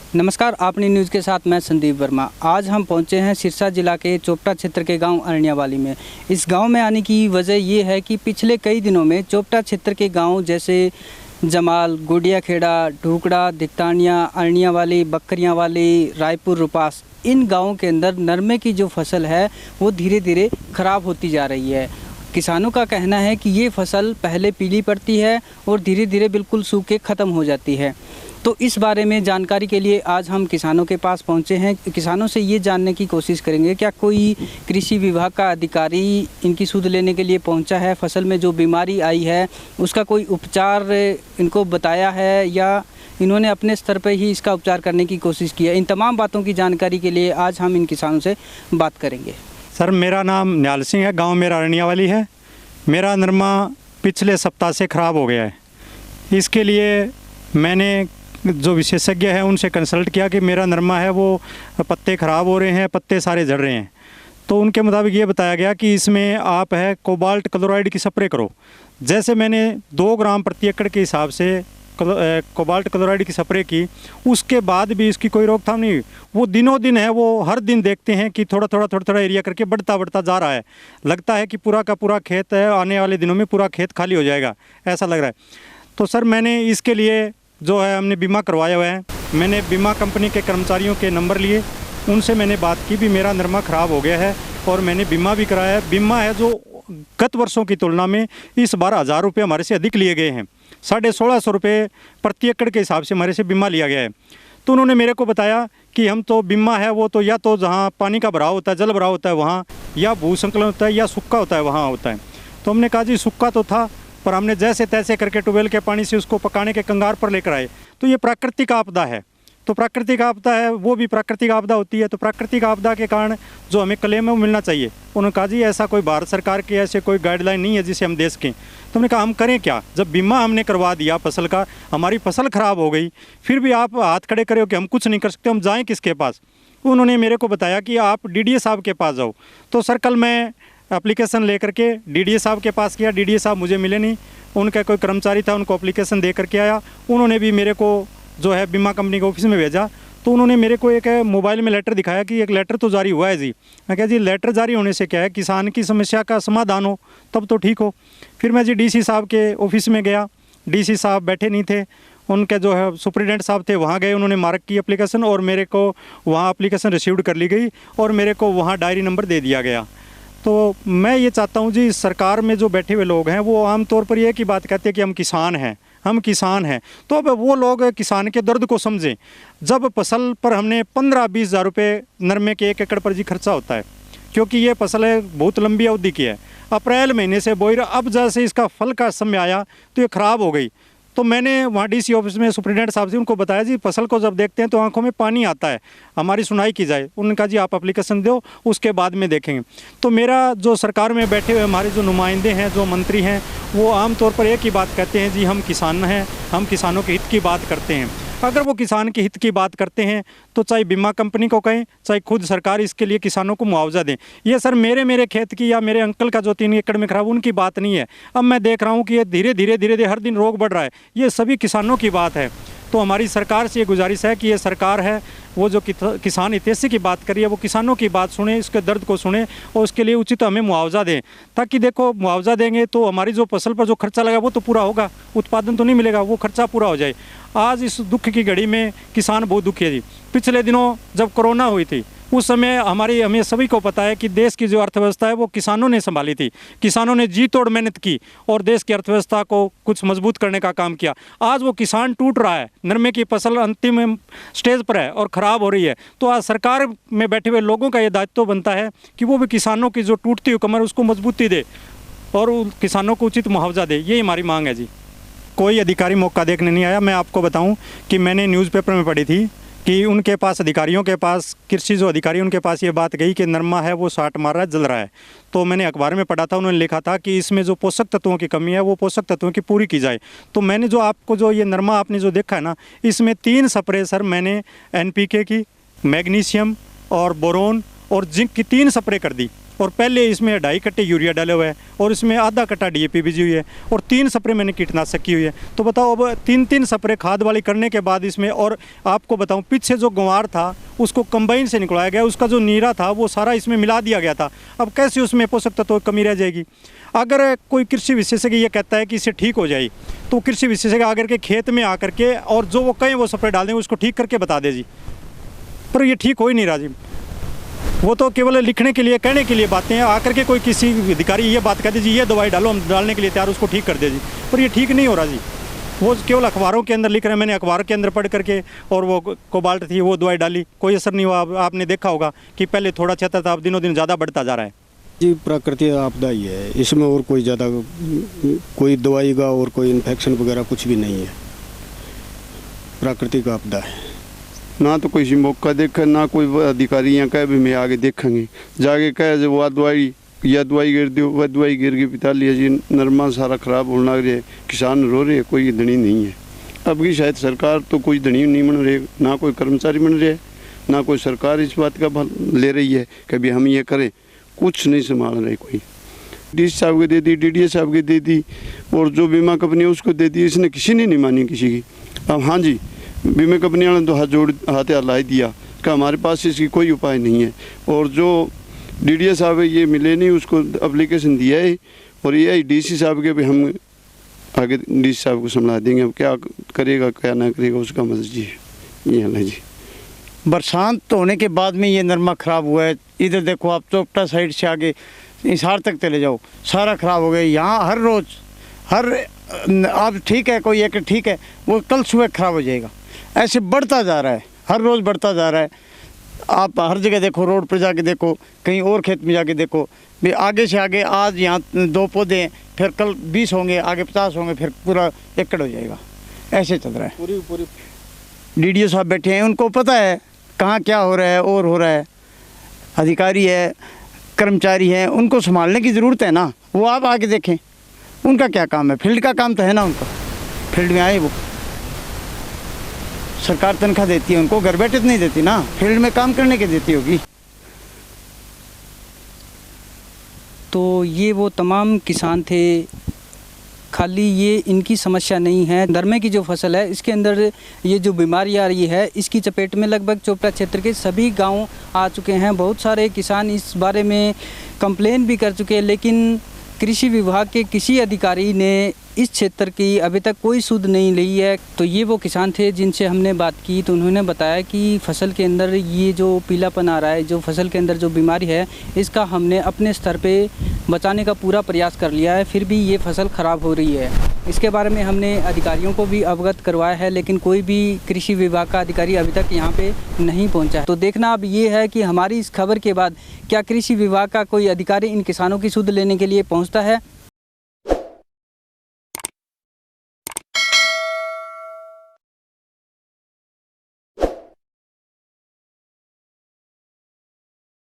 नमस्कार, आपने न्यूज़ के साथ मैं संदीप वर्मा। आज हम पहुंचे हैं सिरसा जिला के चोपटा क्षेत्र के गांव अरनियावाली में। इस गांव में आने की वजह ये है कि पिछले कई दिनों में चोपटा क्षेत्र के गांव जैसे जमाल, गोडिया खेड़ा, ढूकड़ा, दिक्तानिया, अरनियावाली, बकरियाँवाली, रायपुर, रुपास, इन गाँवों के अंदर नरमे की जो फसल है वो धीरे धीरे ख़राब होती जा रही है। किसानों का कहना है कि ये फसल पहले पीली पड़ती है और धीरे धीरे बिल्कुल सूख के ख़त्म हो जाती है। तो इस बारे में जानकारी के लिए आज हम किसानों के पास पहुंचे हैं। किसानों से ये जानने की कोशिश करेंगे क्या कोई कृषि विभाग का अधिकारी इनकी सुध लेने के लिए पहुंचा है, फसल में जो बीमारी आई है उसका कोई उपचार इनको बताया है या इन्होंने अपने स्तर पर ही इसका उपचार करने की कोशिश की है। इन तमाम बातों की जानकारी के लिए आज हम इन किसानों से बात करेंगे। सर, मेरा नाम न्याल सिंह है, गांव मेरा अरनियावाली है। मेरा नरमा पिछले सप्ताह से ख़राब हो गया है। इसके लिए मैंने जो विशेषज्ञ हैं उनसे कंसल्ट किया कि मेरा नरमा है वो पत्ते ख़राब हो रहे हैं, पत्ते सारे झड़ रहे हैं। तो उनके मुताबिक ये बताया गया कि इसमें आप है कोबाल्ट क्लोराइड की स्प्रे करो। जैसे मैंने 2 ग्राम प्रति एकड़ के हिसाब से कोबाल्ट क्लोराइड की स्प्रे की, उसके बाद भी इसकी कोई रोकथाम नहीं हुई। वो दिनों दिन है, वो हर दिन देखते हैं कि थोड़ा थोड़ा एरिया करके बढ़ता जा रहा है। लगता है कि पूरा का पूरा खेत है, आने वाले दिनों में पूरा खेत खाली हो जाएगा, ऐसा लग रहा है। तो सर, मैंने इसके लिए जो है हमने बीमा करवाया हुआ है। मैंने बीमा कंपनी के कर्मचारियों के नंबर लिए, उनसे मैंने बात की भी मेरा नरमा ख़राब हो गया है और मैंने बीमा भी कराया है। बीमा है जो गत वर्षों की तुलना में इस बार 1000 रुपये हमारे से अधिक लिए गए हैं। 1650 रुपये प्रति एकड़ के हिसाब से हमारे से बीमा लिया गया है। तो उन्होंने मेरे को बताया कि हम तो बीमा है वो तो या तो जहाँ पानी का भराव होता है, जल भराव होता है वहाँ, या भूसंकलन होता है, या सूखा होता है वहाँ होता है। तो हमने कहा जी सूखा तो था, पर हमने जैसे तैसे करके ट्यूबवेल के पानी से उसको पकाने के कंगार पर लेकर आए। तो ये प्राकृतिक आपदा है। तो प्राकृतिक आपदा है, वो भी प्राकृतिक आपदा होती है। तो प्राकृतिक आपदा के कारण जो हमें क्लेम है वो मिलना चाहिए। उन्होंने कहा जी ऐसा कोई भारत सरकार की ऐसे कोई गाइडलाइन नहीं है जिसे हम दे सकें। तो हमने कहा हम करें क्या, जब बीमा हमने करवा दिया फसल का, हमारी फसल ख़राब हो गई, फिर भी आप हाथ खड़े करे हो कि हम कुछ नहीं कर सकते, हम जाएँ किसके पास। उन्होंने मेरे को बताया कि आप DDA साहब के पास जाओ। तो सर, कल मैं एप्लीकेशन लेकर के DDA साहब के पास गया। DDA साहब मुझे मिले नहीं, उनका कोई कर्मचारी था, उनको एप्लीकेशन दे करके आया। उन्होंने भी मेरे को जो है बीमा कंपनी के ऑफिस में भेजा। तो उन्होंने मेरे को एक मोबाइल में लेटर दिखाया कि एक लेटर तो जारी हुआ है जी। मैं कहा जी लेटर जारी होने से क्या है, किसान की समस्या का समाधान हो तब तो ठीक हो। फिर मैं जी DC साहब के ऑफिस में गया। DC साहब बैठे नहीं थे, उनके जो है सुप्रिटेंडेंट साहब थे, वहाँ गए। उन्होंने मार्क की एप्लीकेशन और मेरे को वहाँ एप्लीकेशन रिसीव्ड कर ली गई और मेरे को वहाँ डायरी नंबर दे दिया गया। तो मैं ये चाहता हूँ जी, सरकार में जो बैठे हुए लोग हैं वो आमतौर पर ये की बात कहते हैं कि हम किसान हैं। तो अब वो लोग किसान के दर्द को समझें। जब फसल पर हमने 15-20 हज़ार रुपये नरमे के 1 एकड़ पर जी खर्चा होता है, क्योंकि ये फसल है बहुत लंबी अवधि की है। अप्रैल महीने से बोई, अब जैसे इसका फल का समय आया तो ये ख़राब हो गई। तो मैंने वहाँ DC ऑफिस में सुप्रिटेंडेंट साहब से उनको बताया जी फसल को जब देखते हैं तो आंखों में पानी आता है, हमारी सुनाई की जाए। उन्होंने कहा जी आप एप्लीकेशन दो, उसके बाद में देखेंगे। तो मेरा जो सरकार में बैठे हुए हमारे जो नुमाइंदे हैं, जो मंत्री हैं, वो आमतौर पर एक ही बात कहते हैं जी हम किसान हैं, हम किसानों के हित की बात करते हैं। अगर वो किसान के हित की बात करते हैं तो चाहे बीमा कंपनी को कहें, चाहे खुद सरकार इसके लिए किसानों को मुआवजा दें। ये सर मेरे खेत की या मेरे अंकल का जो 3 एकड़ में खराब, उनकी बात नहीं है। अब मैं देख रहा हूँ कि ये धीरे धीरे हर दिन रोग बढ़ रहा है। ये सभी किसानों की बात है। तो हमारी सरकार से ये गुजारिश है कि ये सरकार है वो जो किसान हितैषी की बात करी है वो किसानों की बात सुने, इसके दर्द को सुने और उसके लिए उचित हमें मुआवजा दें। ताकि देखो मुआवजा देंगे तो हमारी जो फसल पर जो खर्चा लगा वो तो पूरा होगा, उत्पादन तो नहीं मिलेगा, वो खर्चा पूरा हो जाए। आज इस दुख की घड़ी में किसान बहुत दुखी है जी। पिछले दिनों जब कोरोना हुई थी उस समय हमें सभी को पता है कि देश की जो अर्थव्यवस्था है वो किसानों ने संभाली थी। किसानों ने जी तोड़ मेहनत की और देश की अर्थव्यवस्था को कुछ मजबूत करने का काम किया। आज वो किसान टूट रहा है, नरमे की फसल अंतिम स्टेज पर है और ख़राब हो रही है। तो आज सरकार में बैठे हुए लोगों का ये दायित्व बनता है कि वो भी किसानों की जो टूटती हुई कमर उसको मजबूती दे और किसानों को उचित मुआवजा दे। यही हमारी मांग है जी। कोई अधिकारी मौका देखने नहीं आया। मैं आपको बताऊँ कि मैंने न्यूज़पेपर में पढ़ी थी कि उनके पास, अधिकारियों के पास, कृषि जो अधिकारी उनके पास ये बात गई कि नरमा है वो साट मार रहा है, जल रहा है। तो मैंने अखबार में पढ़ा था, उन्होंने लिखा था कि इसमें जो पोषक तत्वों की कमी है वो पोषक तत्वों की पूरी की जाए। तो मैंने जो आपको जो ये नरमा आपने जो देखा है ना, इसमें 3 स्प्रे सर मैंने NPK की, मैग्नीशियम और बोरोन और जिंक की 3 स्प्रे कर दी। और पहले इसमें 2.5 कट्टे यूरिया डाले हुए हैं और इसमें आधा कट्टा DAP बीजी हुई है और 3 स्प्रे मैंने कीटनाशक की हुई है। तो बताओ अब 3 स्प्रे खाद वाली करने के बाद इसमें, और आपको बताऊं पीछे जो गंवार था उसको कंबाइन से निकलवाया गया, उसका जो नीरा था वो सारा इसमें मिला दिया गया था। अब कैसे उसमें पोषक तत्व कमी रह जाएगी? अगर कोई कृषि विशेषज्ञ ये कहता है कि इससे ठीक हो जाए तो कृषि विशेषज्ञ आकर के खेत में आकर के और जो वो कहें वो स्प्रे डाल दें, उसको ठीक करके बता दे जी, पर ये ठीक हो ही नहीं रहा जी। वो तो केवल लिखने के लिए, कहने के लिए बातें हैं। आकर के कोई किसी अधिकारी ये बात कहते जी ये दवाई डालो, हम डालने के लिए तैयार, उसको ठीक कर दे जी, पर ये ठीक नहीं हो रहा जी। वो केवल अखबारों के अंदर लिख रहे हैं। मैंने अखबार के अंदर पढ़ करके और वो कोबाल्ट थी वो दवाई डाली, कोई असर नहीं हुआ। आपने देखा होगा कि पहले थोड़ा छता था, अब दिनों दिन ज़्यादा बढ़ता जा रहा है जी। प्राकृतिक आपदा ही है, इसमें और कोई ज़्यादा कोई दवाई का और कोई इन्फेक्शन वगैरह कुछ भी नहीं है, प्राकृतिक आपदा है। ना तो कोई मौका देखा, ना कोई अधिकारी यहाँ कहे भी मैं आगे देखेंगे, जाके कहे जो वह दवाई या दवाई गिर दी, वह दवाई गिर के पिता लिया जी, नरमा सारा ख़राब होने लग रहा है, किसान रो रहे हैं, कोई धनी नहीं है। अब की शायद सरकार तो कोई धनी नहीं बन रही, ना कोई कर्मचारी बन रहे, ना कोई सरकार इस बात का ले रही है कि भाई हम ये करें, कुछ नहीं संभाल रहे कोई। DC साहब को दे दी, DDA साहब को दे दी और जो बीमा कंपनी है उसको दे दी, इसने किसी ने नहीं मानी किसी की। अब हाँ जी, बीमा कंपनी वाले तो हाथ लाई दिया कि हमारे पास इसकी कोई उपाय नहीं है, और जो DDA साहब है ये मिले नहीं, उसको एप्लीकेशन दिया है और ये DC साहब के भी हम आगे DC साहब को संभाल देंगे, अब क्या करेगा क्या ना करेगा उसका मर्जी है। ये है जी। बरसात होने के बाद में ये नरमा ख़राब हुआ है। इधर देखो आप, चोपटा साइड से आगे हिसार तक चले जाओ, सारा ख़राब हो गया। यहाँ हर रोज़ आप ठीक है, कोई एक ठीक है, वो कल सुबह ख़राब हो जाएगा। ऐसे बढ़ता जा रहा है, हर रोज़ बढ़ता जा रहा है। आप हर जगह देखो, रोड पर जाके देखो, कहीं और खेत में जाके देखो, भी आगे से आगे आज यहाँ 2 पौधे हैं, फिर कल 20 होंगे, आगे 50 होंगे, फिर पूरा एकड़ हो जाएगा। ऐसे चल रहा है। पूरी DDO साहब बैठे हैं, उनको पता है कहाँ क्या हो रहा है और हो रहा है। अधिकारी है, कर्मचारी है, उनको संभालने की ज़रूरत है ना। वो आप आके देखें, उनका क्या काम है, फील्ड का काम तो है ना उनका। फील्ड में आए, वो सरकार तनख्वाह देती है उनको, घर बैठे तो नहीं देती ना, फील्ड में काम करने के देती होगी। तो ये वो तमाम किसान थे। खाली ये इनकी समस्या नहीं है, नरमे की जो फसल है इसके अंदर ये जो बीमारी आ रही है, इसकी चपेट में लगभग चोपटा क्षेत्र के सभी गांव आ चुके हैं। बहुत सारे किसान इस बारे में कंप्लेन भी कर चुके हैं, लेकिन कृषि विभाग के किसी अधिकारी ने इस क्षेत्र की अभी तक कोई सुध नहीं ली है। तो ये वो किसान थे जिनसे हमने बात की, तो उन्होंने बताया कि फसल के अंदर ये जो पीलापन आ रहा है, जो फसल के अंदर जो बीमारी है, इसका हमने अपने स्तर पे बचाने का पूरा प्रयास कर लिया है, फिर भी ये फसल ख़राब हो रही है। इसके बारे में हमने अधिकारियों को भी अवगत करवाया है, लेकिन कोई भी कृषि विभाग का अधिकारी अभी तक यहाँ पे नहीं पहुँचा है। तो देखना अब ये है कि हमारी इस खबर के बाद क्या कृषि विभाग का कोई अधिकारी इन किसानों की सुध लेने के लिए पहुँचता है।